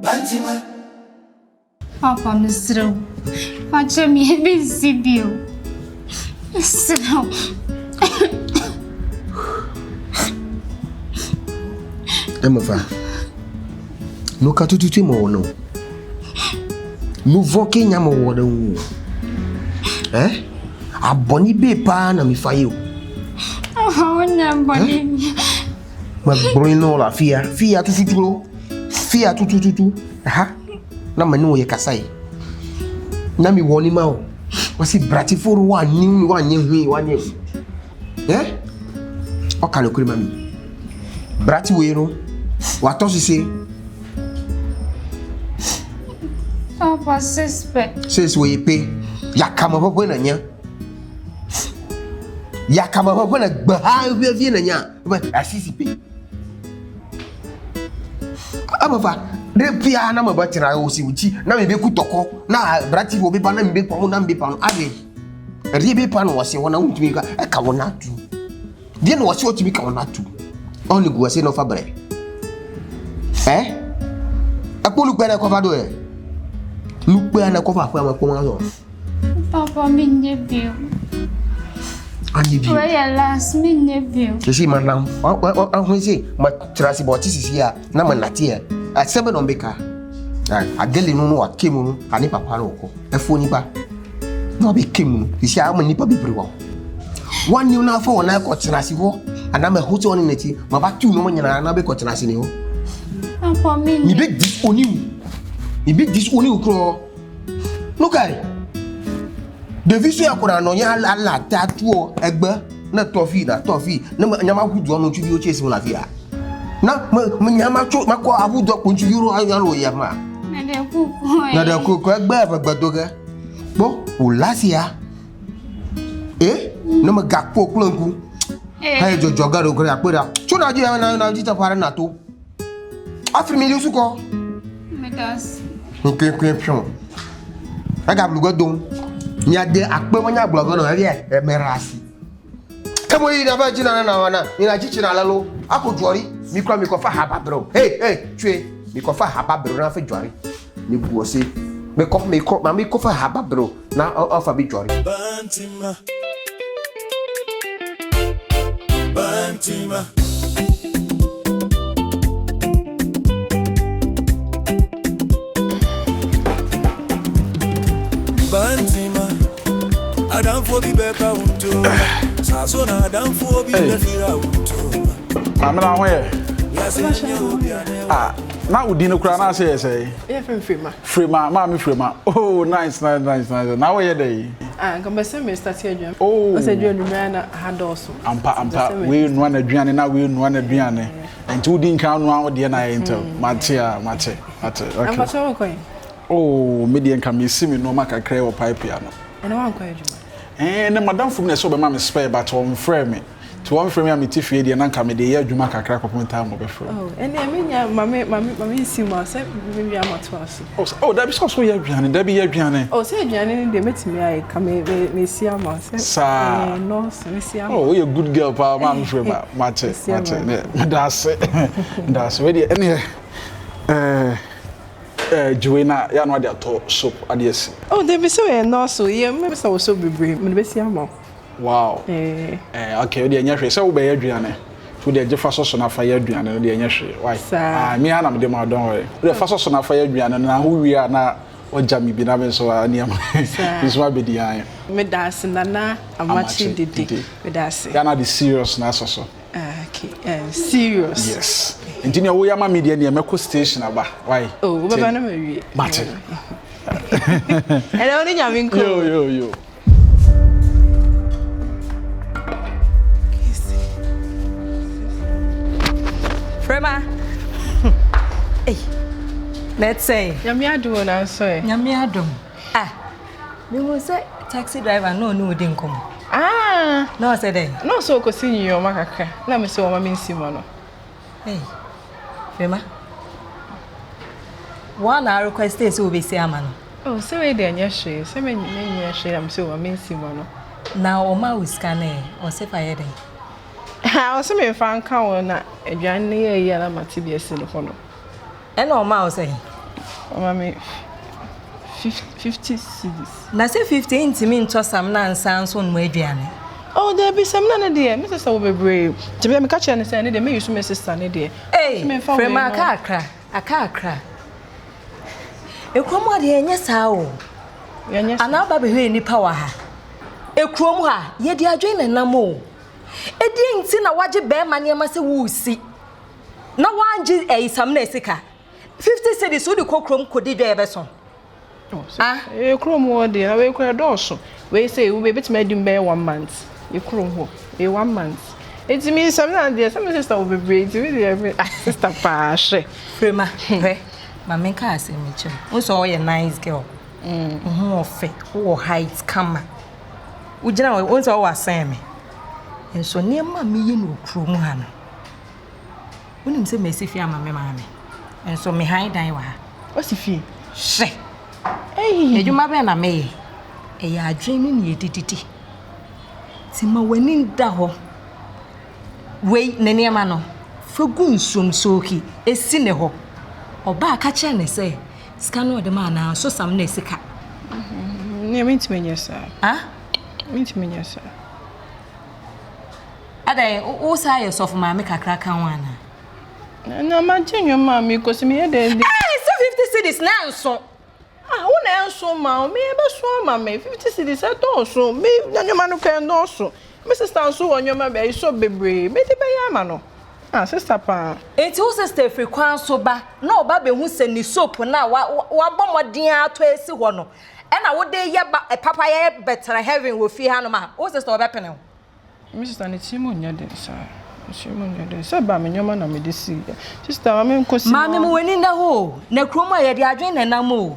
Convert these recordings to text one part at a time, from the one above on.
Bantama. Papa, Mr. Watch me and be Sibio. Slow. Emefa. No katututi mo no. No voke nyama wo da wu. Aboni be pa na mi fa yo. Oh, nyamboni. Ma bruno la fia tututu. Fia tututu. Aha. Na manu ye kasai. Na mi woni ma o. Wasi brati for one new one nye. O kan ko mami. Brati wero. Wato si Papa, suspect. Says we pay. Yakama papa na nya. Yakama papa na gba we na nya. But asisi pay. Amafa, repia na mabatira o si uchi na me be kutoko na brati wo be pa na me be pa na me be pa ave. Ri be pa no wase wona untimi ka e ka wona tu. Die no wase otimi ka wona tu. Only go wase no fa bre. Akulu pe na ko fa do e. Lu pe na ko fa fa ma ko ma so. Papa, me nebio. Ani bi. Where you last me nebio. Kesi manam. Ahun se ma trasi boti sisi a na ma nati e. A sebe no beka. Ageli no no akemu no ani papa no ko. Efo ni ba. No be kemu. Sisi a ma nipa bebre wa. One new na fa wona ko trasi ho. Ana ma hoto on neti ma ba tu no mo nyina na be ko trasi ni ho. Papa, me. Ni be disoniu. Ni be disoniu kro. No kai. Deviso yakura no nya ala tatuo egbe na tofi na nyama hudu onu twi o chesi na fia. Na nyama cho mako abudo kunju yuro ayaro ya ma. Na de kuku egbe agbadoga. Bo ulasia. Na ma gakpo klonku. Hai jojo garo gre apera. Cho na je na jita para na to. Afri mi lusu ko. Medas. Okay, pion. Aga blugo don. Mi ade akpe wanya blugo no e merasi. Kamo yi na ba jina na wana. Ni na chichi na lalo. Ako jori, mi ko fa haba bro. Hey, twe. Mi ko fa haba bro na fa jori. Ni buose. Mi ko fa haba bro na ofa bi jori. Bantama. Bantama, I don't for be better unto. Sasona, I don't for be better unto. I'm not aware. Yes, Now we didn't cry. Say, yeah, from Frima, mommy, Frima. Oh, nice. Now where day? Come say me start here. Oh, I said you had also. Ampa. We want a Drian now. We want a Drian. And 2 didn't count one the night into Mate. Okay. Oh, median can be semi no maca cray or pipe piano. And I want quite. And Madame from the sober mammy spare, but on frame me. To one frame, I'm Tiffy and Uncle Media, you make a crack upon time of a friend. Oh, and I mean, mammy, see myself, maybe I'm at once. Oh, that is also your piano, Debbie, your piano. Oh, say, Johnny, they met me, I come, may see a mouse. Sir, no, see, oh, you're a good girl, Papa, Mammy, Mate. That's ready. Any, Joanna, you know, they are taught soap, adios. Oh, they be so no, so yeah, maybe so be brave, maybe see a more. Wow. Okay, the English, so be Adriana. To the Jefferson of Fire Adriana, the English. Why? Me and I'm the man, don't worry. The first son of Fire Adriana, now who we are now, or Jammy be having so near this will be the eye. Me das Nana, I'm watching the day. Me das. Yana the serious Nasso. Okay, serious. Yes. And you know, we are my media near Meko Station about why? Oh, we're going to marry. Martin. And only having yo. Frema. Hey. Let's say. Yamiado na so. Yamiado. Me was say taxi driver no didn't come. No say then. No so ko see you makaka. Na me say o ma nsimo no. Hey. Frema. One request is we be say amano. Oh, say we dey nyehwe. Say me nyehwe am say o ma nsimo no. Na o ma we scan e o say fire den. I was me fan count na aduane ye ye na mate bi ese no ho no. E na o ma o say. O ma me 50 cedis. Na say 50 ntimi nto sam na nsan so no aduane. Oh, there be some na dey. Me sister will be brave. To be me catch and say dey me use my sister na dey. Hey, frema akakra. Ekromo de enye saa o. Yenye. Ana ba be hwe nipa wa ha. Ekrom ha, ye di adwen na nam o. Edi nti na waje be ma ne ma se wusi. Na wanje isam na esika. 50 cedis wo di kokrom kodi dwa ebe so. Ekrom wo dey, na we kwa doso. We say we be betime dum be 1 month. Ekrom ho. 1 month. It means some na dey, some sister will be brave. We dey sister pa she. Frema, he. Ma menka asemi che. Unso ye nice girl. Ofe, wo height kama. Ujina we unso wo asan me. Enso niema me ye no krom ha no. Unim se mesifi ama me ma me. Enso me han dan wa ha. Osifi. She. Ejuma be na me. Eya adwen ni edididi. Ti ma wani nda ho. Wei ne niema no. Fagu nsum soki esi ne ho. Oba aka che ne se sika no de ma na so sam na sika. Ne mintimenya sa. Ah? Mintimenya sa. Ade o sa ye sofu ma me kakra kan wana. Na ma chenyo ma mi ko se me de. Eh, so 50 cedis na nso. Wo na enso ma o me be so ma me 50 cedis e to so me nyoma no kan no so. Me sister so nyoma be so bebre. Me de be ya ma no. Ah, sister pa. Enti wo sister free kwan so ba na oba be hu se ni soap na wa bomodin ato esi ho no. E na wo de ye papa ye better heaven wo fi ha no ma. Wo sister oba pene ho. Me sister ne timo nya den sa. Timo nya den. Se ba me nyoma na me de si. Sister ma me nkosi. Ma me wani nda ho. Na kroma ye de adwen na nam o.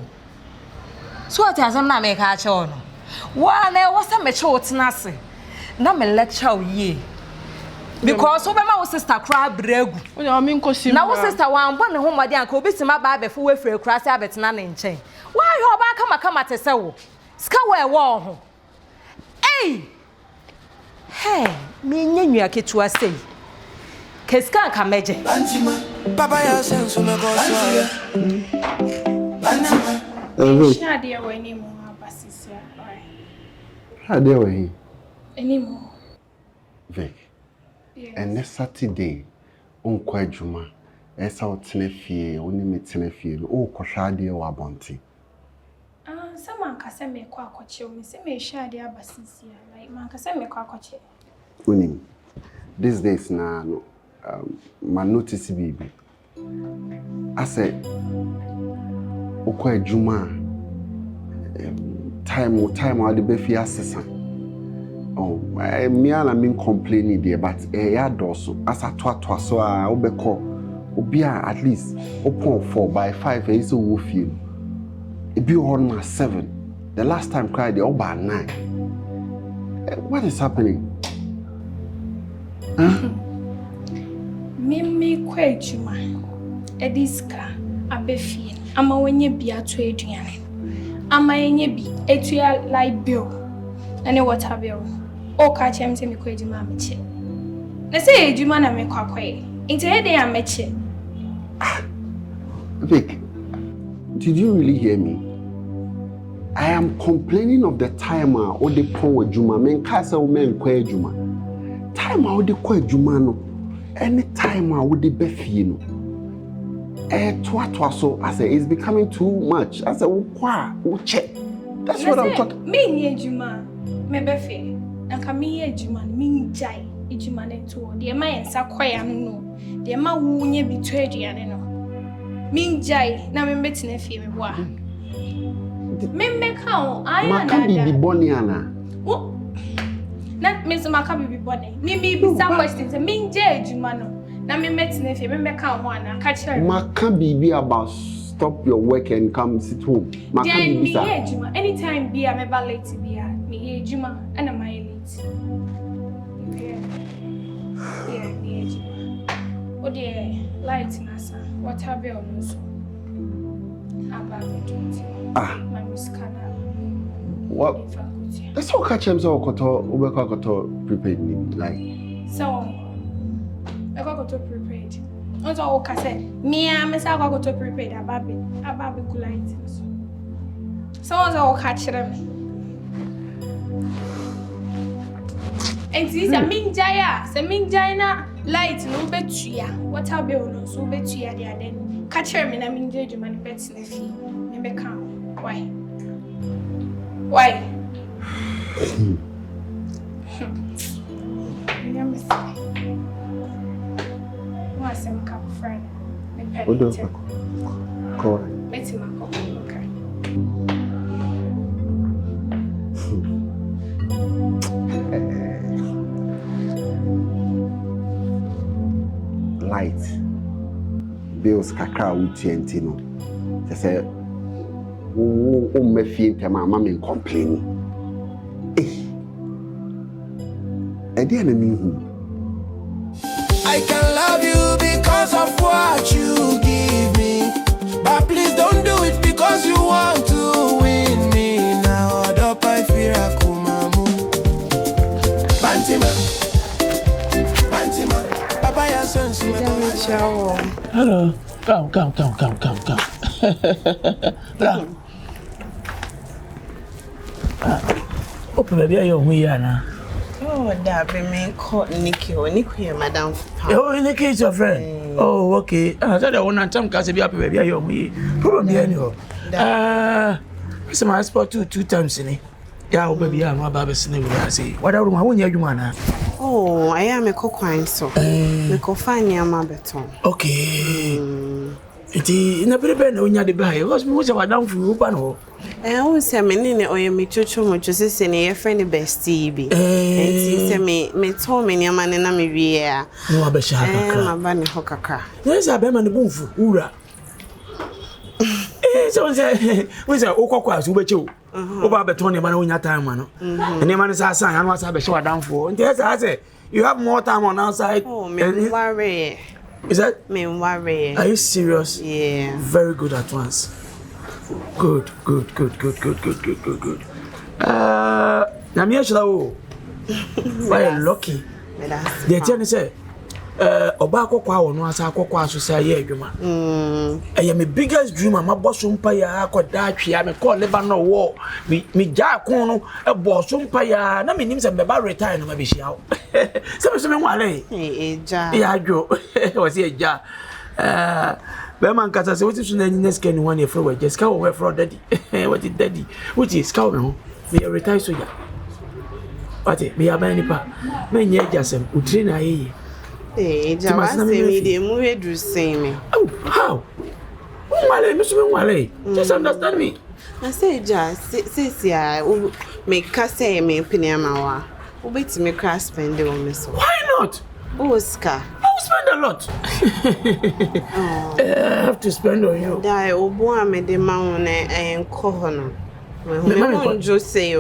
So ati asem na me ka che ho no. Wa na wo se me che wo tena ase. Na me lecture wo ye. Because we ma wo sister cry bregu. We na me nkosi. Na wo sister wa ambo ne ho mode anka obisima ba abefo we frɛ kura se abetena ne nkyɛn. Wa hwe oba kama te se wo. Ska we wo ho. Hey! Hey, me nyanwa ketua sei. Keska anka meje. Bantama, papa ya senso me goso. Bantama. Shade we ni mo abasisia. Shade we. Eni mo. Vic. And next Saturday, unko adwuma. Esa otene fie, oni metene fie. O ko shade wa bonti. Sama nkase me kwa akwache o me se me shade abasisia. Like man nkase me kwa akwache. Unim. These days na no my notice baby. I say uko adwuma time I dey be fie asesa. Oh, me and me complaining there, but ya doso as a twatwa so obeko obia at least upon 4 by 5 is wo feel. It be on 7. The last time cried the over 9. What is happening? Huh? Me kwa ejuma. Ediska abefie. Ama wenye bi ato eduane. Ama yenye bi etua like bill. Ane water bill. O ka chem se me kwa ejuma ameche. Na se ejuma na me kwa kwae. Inte he dey ameche. Vic, did you really hear me? I am complaining of the timer or the poor juma men kasa o men kwa juma. Time I would kwa juma no. Any time I would be fie no. Twa so I say it's becoming too much. I say kwa check. That's what I'm talking. Me ni ejuma me be fie. Anka me ejuma me njai ejuma ne to. De ma yensa kwaya no. De ma wunye bi to aduane no. Me njai na me betena fie me boa. Me ka I Maka bibi boni ana. Wo na me so maka bibi boni. Me be some questions. Me njai ejuma no. Na me betena fie me ka ho ana ka chere. Maka bibi about stop your work and come sit home. Maka bibi sa. Anytime be a me ba late be a me ejuma and am I late. Yeah, me ejuma. O de light na sa. What have you on so? About my muscana. What? That's all catch him so koto ubeko koto prepaid me like. So I got to prepared. Not all cassette. Me, I'm a got to prepared. A baby cool items. Someone's all catch them. And this is a Minjaya light no betuya. What I'll be on so betuya there then. Catch her in a Minjay man bets in the fee. Never come. Why? What's some cup friend? Go. Let's okay. Light bills kakra wuti no say o me fie ntema ma me complain and then I can love you because of what you give me, but please don't do it because you want to win me. Now I fear akumamu. Bantama, Papa ya sense me. Hello, come. Open baby, are you here? Oh, that be me call Nikki Madam. Oh, in the case your friend. Oh, okay. I thought I want to come be happy baby, are you here? Probably anyhow. It's my sport two times in it. Yeah, baby, I'm about to say what I say. What are you want? Oh, I am a coquine so. Me ko find ya ma beton. Okay. Iti na prepare na onya de bai. Was me say wadam fu pa no. O say me ne oye me chocho mo chose se ne ye friend bestie bi. Enti say me to me ne ma ne na me wie a. No abesha kakra. Ma ba ne ho kakra. Yes abema ne bunfu ura. So we say okokwa so beche o. Over beton ne ma na onya time ma no. Ne ma ne sa san anu asa besha wadam fu. Enti I say you have more time on outside. Oh, me worry. Is that? Me worry. Are you serious? Yeah. Very good at once. Good. Na me shall o. Why lucky? They tell me say oba akokwa wono asa akokwa so say ye adwuma. I am a biggest dreamer my boss umpa ya akoda atwea me call Lebanon war. Me ja kon no e boss umpa ya na me nim say me ba retire no ma be hia. Se me wale. Eja. Ya adwo. Was e ja. Be man kasa say wetin so na next can one e for we just ka we for daddy. What is daddy? Which is ka me ho. Me retire soldier. What me ya ba nipa. Me nye jasem utri na ye. Just understand me. I say, just make say me pinamawa. Wait me crash spend on me so. Why not? Oscar. I'll spend a lot. I have to spend on you. Die, Oboa me de maune and cohono. Me just say,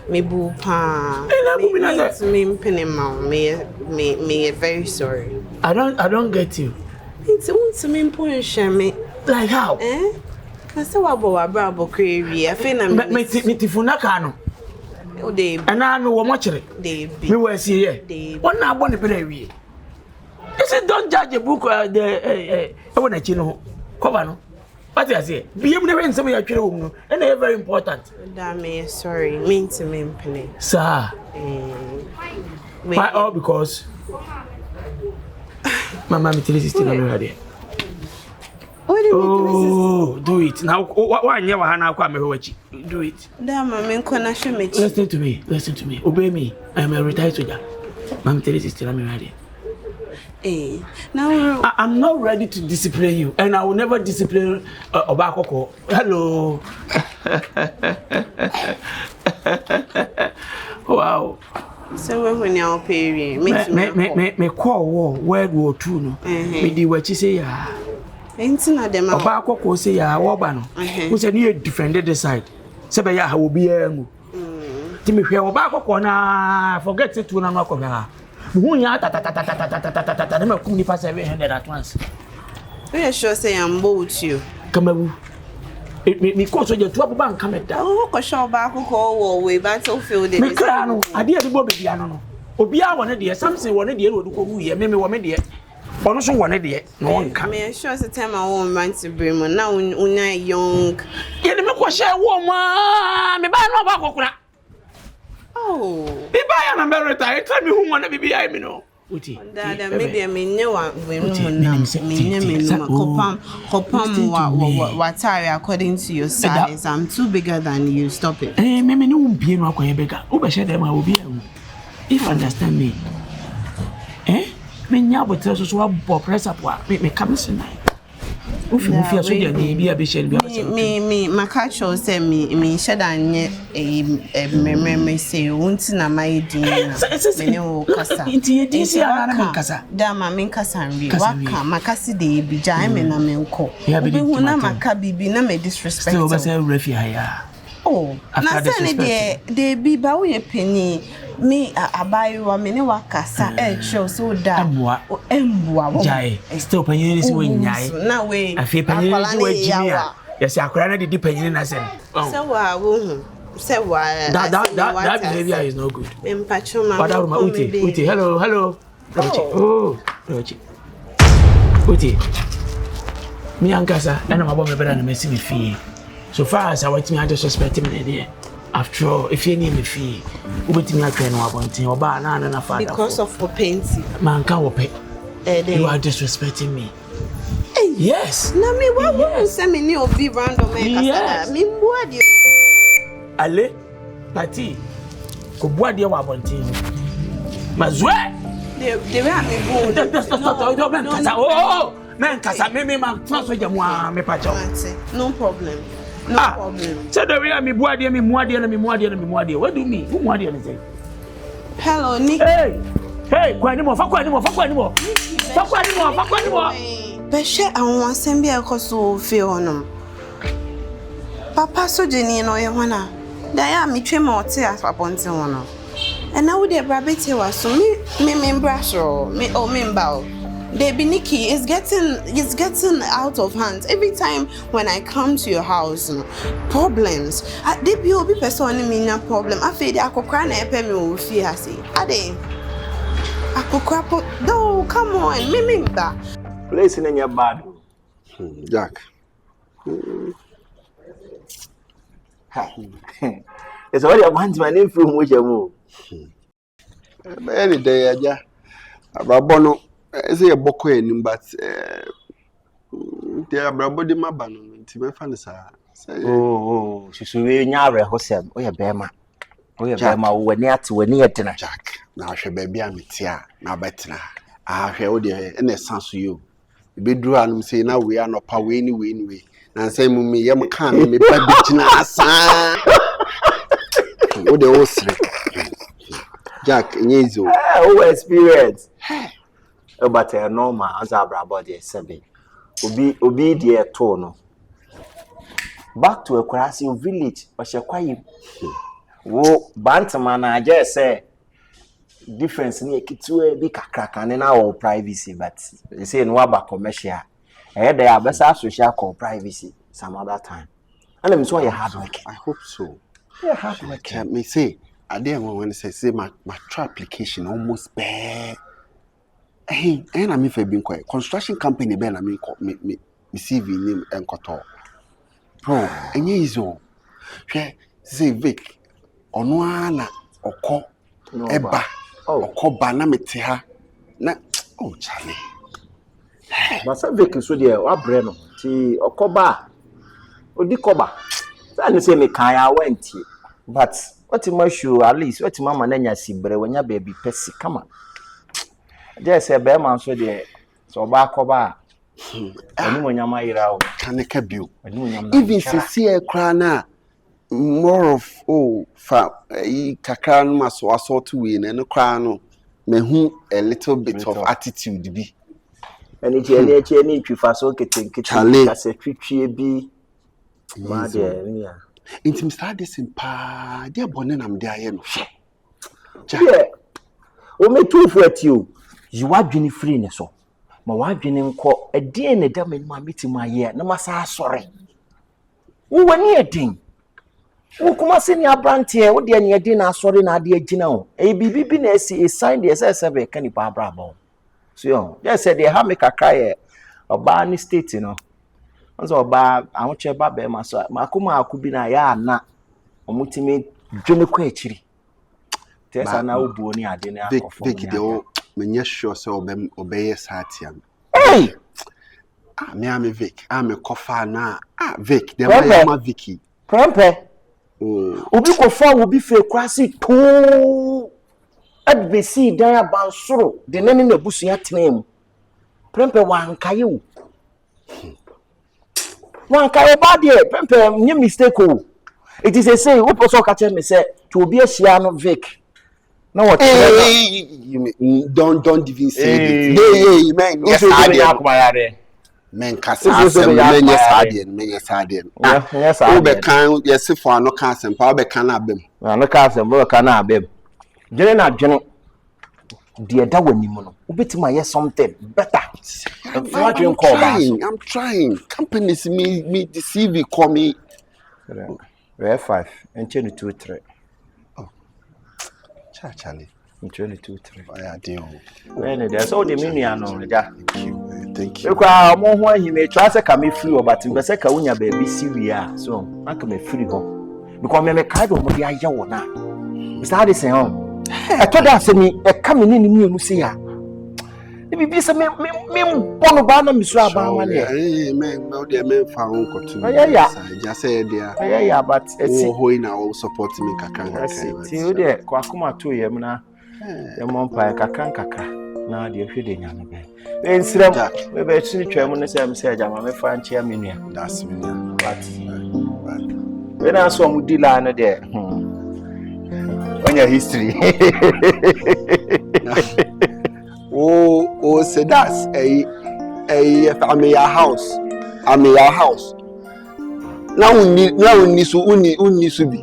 me boo pa. Me pinema. Me very sorry. I don't get you. It's to me me. Like how? I say what about brabo crazy. I feel na me tifuna kano. O dey. And I know what much it. Dey. Me we see here. What na born be there we. You say don't judge a book the when I chino cover no. What you say? Be able to some your children, and they are very important. Damn me, sorry, mean to me, penny. Sir. Why all because my mommy tells you still already. Oh, do it now. Why never Hannah come watch? Do it. Damn, I'm gonna show me. Listen to me. Obey me. I am a retired soldier. Mommy tells you still already. Now I'm not ready to discipline you, and I will never discipline Obakoko. Hello. Wow. So when you pay me call World War II no. Me di what you say ya. Ain't na dem Obakoko say ya woba no. Who say you defended the side. Say be ya will be engu. Ti me hwe Obakoko na forget it to na no akobia. Munya ta na makum ni pass 700 at once. We sure say I'm both you. Kamabu. Me ko so je to abba nka me da. Oh, ko show back ko wo we battlefield dey. Me kra no, ade e bo be bia no. Obia one de something one de no do ko wu ye me wo me de. Ono so one de no wonka. Me sure say time I want man to Barima. Now unya young. Ye de me ko share wo ma me ba no ba kokura. Oh. Bi ba ya na me retire tell me who wanna be I me no. Uti. Dada maybe me nyewa we no na me no kopam wa tire according to your size. I'm too bigger than you. Stop it. Me no bie no akoye bega. Wo be share dem a obi awu. If you understand me. Me nya botre so abo press up wa me come sin nai. Wo fi so dia ni bia be share bia so. Me makacho say me share dan nye me say wonti na my din na me ne wo kasa. Inti ye disi ana me kasa. Da ma me kasa nri waka makasi de bi ja me na me nko. Obi hu na maka bibi na me disrespect. Still be say refi haya. Oh, na say de bi ba wo ye penny. Me abayiwa me ne wakasa show so da emboa jai still panyin si we nyai na we afi panyin si we jimia yes akora na di panyin na sem se wa wo se wa that behavior is no good me mpacho ma uti hello Rochi uti mi ankasa na mabo me bera na mesi me fie so far as I want me I just respect me there. After all, if you need me fee, ubeti na twen wa bontin oba na father. Because of painting. Man can wo pay. You are disrespecting me. Hey. Yes. Na me wa wo say me ni obi random e kasa. Me mboa de. Ale party. Ko boa de wa bontin. Mazwe. De we am go. Stop. Man kasa. Oh. Man kasa me man transfer jam wa me pa chaw. No problem. No problem. So the way me muade. What do you mean? Who muade say? Hello, Nick. Hey, kwani mo. Be share awon asem bi ekoso fe honom. Papa so jeni no ye hwana. Da ya me twem ote asabonte hono. And now we dey brabete wa so me mbra me mbao. Baby Nikki is getting out of hand. Every time when I come to your house, problems. They be obi person me na problem. I feel akokra na epe me wo fi ase. Ade. Akokra no, come on, me ba. Place in your bad. Jack. It's already a man's my name from which you move. Any day, ja. Ababono. Say a boko enim but they are brabody mabano nti me fa ne sa oh so we nyaare hosem o ye bema wo ni ate wani etena Jack na hwe ba bia metia na betena hwe wo de na sanso yo be duru anum say na we anopa we ni na say mu me yem kan me ba bi gina asa wo de wo sire Jack nyezo oh experience but normal as our body sebe obi dey to no back to a Kurasi village or Shakwayi wo Bantama na just say difference ni ekitu bi kakra na our privacy but they say no about commercial they are best social call privacy some other time and let me so you hard work. I hope so. Yeah, hard work. Me say I didn't want to say my application almost bad. Hey, and I mean for being quiet. Construction company ben I mean me CV name enkoto. Bro, enye izo. Hwe say Vic ono ana oko eba. Oko ba na mete ha. Na oh Charlie. But some Vic so there wa bre no. Ti oko ba. Odi koba. Say say me kan ya went. But what you show at least what mama na nya sibre wanya baby pesi kama. Just a bear man so there. So back over. Anyone ira can a bill. Even see a crana more of kakran must also to win and a crown me who a little bit of attitude be. And it's any so getting kitchen as a tree be. My dear, intim start this in pa dear bonnet am there. Yeah, o me too for you. You are doing free so. My wife didn't call a day and a damn in my meeting my year. No, massa sorry. Who were near thing? Ukuma senior brand here, what the any dinner sorry na de agina. A bibi na a sign the SS7 can pa brabo. So they said they have make a cry oba ni state no. Once oba awche ba be ma so makuma akubi na ya na omutimi dwene kwa achiri. Tesa na obuo ni ade na akofo. Vic de o menye sure so obeye satiam. Hey! Me am Vic. I'm a cofa na. Vic, the my Vicky. Prempe. Obi ko fa obi fe kwasi to advesi dan abansoro de nani na busua tenem. Prempe wankaye wo. Wankaye ba de prempe nye mistake o. It is a say we person ka tell me say to obi ahia no Vic. Na what? Don't even say it. Hey, man. Yes, I did. Men kasa asem men yes adien. Yes, I be kan yes for no kan asem pa be kan abem. No kan asem be kan abem. Jene na dwene de da wani mu no. Obetima yes something better. I'm trying. Companies me deceive call me. Rare 5 and 23. Oh. Charlie. 22-3. I do. When there's all the mini no ja. Thank you. Because mo ho he me try say ka me free but be say ka unya baby siria so na ka me free ho. Because me kai do mo dia ya wo na. Mr. Addison ho. I told us me e ka me ni ni enu say ya. E bi say me bono ba na me so aba ma le. Eh man, no dey men fa won kotu. Yeah. Just say there. Yeah, but it's ho na all support me kakran. See you there kwa kuma to yem na. Ya mompa kakra na de hwede nya no be. Ensira we be tuni twam no say am say jama me fa nchia menua. That's me. But we na so mu dila no de. Onya history. Oh, say that's I'm in your house. Now unni so bi.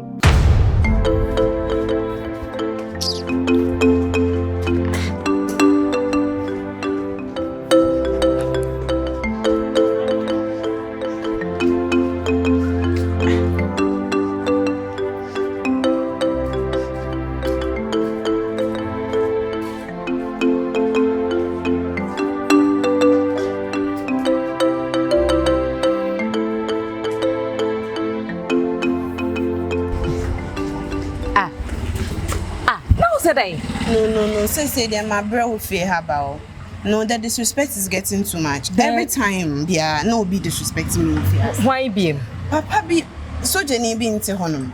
No. Say them my bro will fear about. No, the disrespect is getting too much. Every time, no be disrespecting me. Why be? Papa be so Jenny be into honum.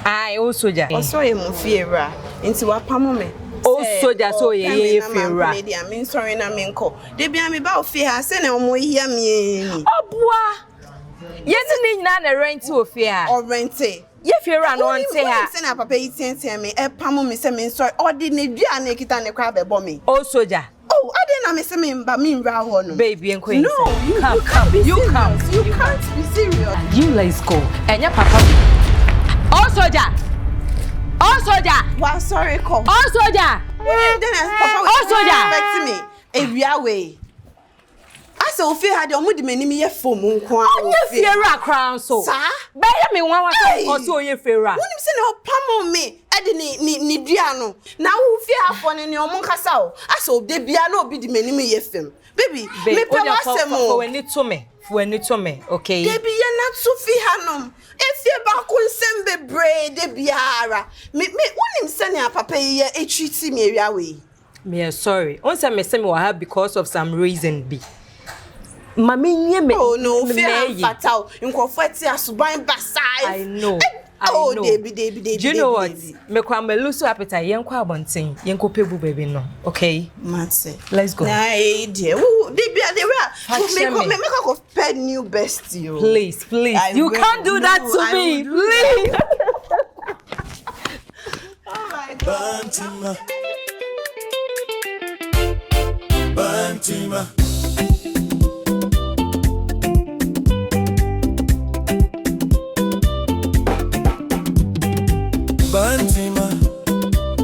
I also ja. Also am fear into what pamome. Oh soldier so ye fear. I mean sorry na me nko. They be am about fear say na omo hear me. Oboa. Yes ni nyina na rent o fear. Or rent ye fear no ante ha. Say na papa yi tien me e pamome say me sorry. Or the ne dua na kita ne kwa be bo me. Oh soldier. Oh, I didn't say me mba me nra ho no. Baby and queen. No, you can't be serious. You let's go. Enya papa. Oh soldier. Wow, sorry, call. Oh soldier. Oh soldier. Expect me. Area way. I say ofe had omo di mani me ye fom nko a. Onye fiera crown so. Sa? Be ye me wan wa so oye fiera. Wonim se na opamo me e de ni dua no. Na wo fie afo ne omo nkasa o. Asa obde bia na obi di mani me ye fem. Baby, me pe wasem o. For when it to me, okay? Debi ye na to fi hanom. Efie ba ko nsem bebre de biara. Me wonim se na papa ye e treat me area we. Me sorry. On say me wa have because of some reason be. Mami nye me. Oh no, fear fatal. Nkofo ati asuban basai. I know. Oh, Debbie. Do you know what? Me kwa me lose appetite. Yen kwa abonten. Yen ko pebu baby no. Okay. Matse. Let's go. Nah, dear. Woo, Debbie, make a pet new bestie. Please. You can't do that to me. Please. Oh my God. Bantama. Bantama,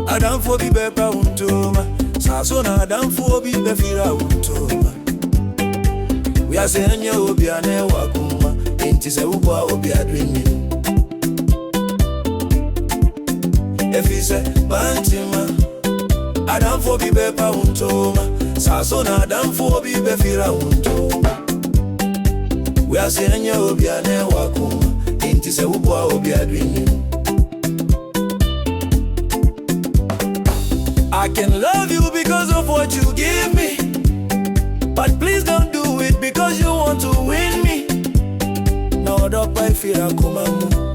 Adam for be bepa untoma. Sasona Adam for be befira untoma. We are saying you will be an wakuma. Ain't is a uba will be a dreaming. say Bantama. Adam for be bepa untoma. Sasona Adam for be befira untoma. We are saying ya obia ne wakuma. Inti se ubwa obia dreaming. I can love you because of what you give me. But please don't do it because you want to win me. No, don't buy fear, come on.